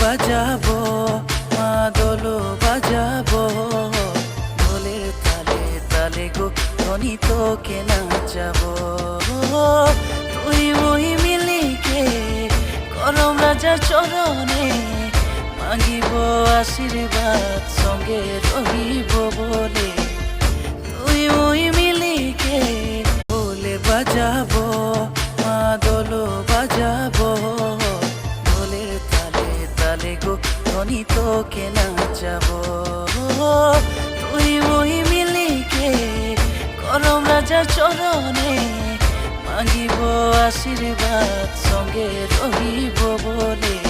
বাজাবো মাদল বাজাবো ঢোলের তালে তালে গো ধনী তোকে নাচাবো তুই ওই মিলিকে করম রাজার চরণে মাগিব আশীর্বাদ সঙ্গে রহিব বলে তুই ওই মিলিকে বলে বাজাবো মাদল বাজাবো ঢোলের তালে তালে গো ধনী তোকে নাচাবো তুই ওই মিলিকে করম রাজার চরণে মাগিব আশীর্বাদ সঙ্গে রহিব বলে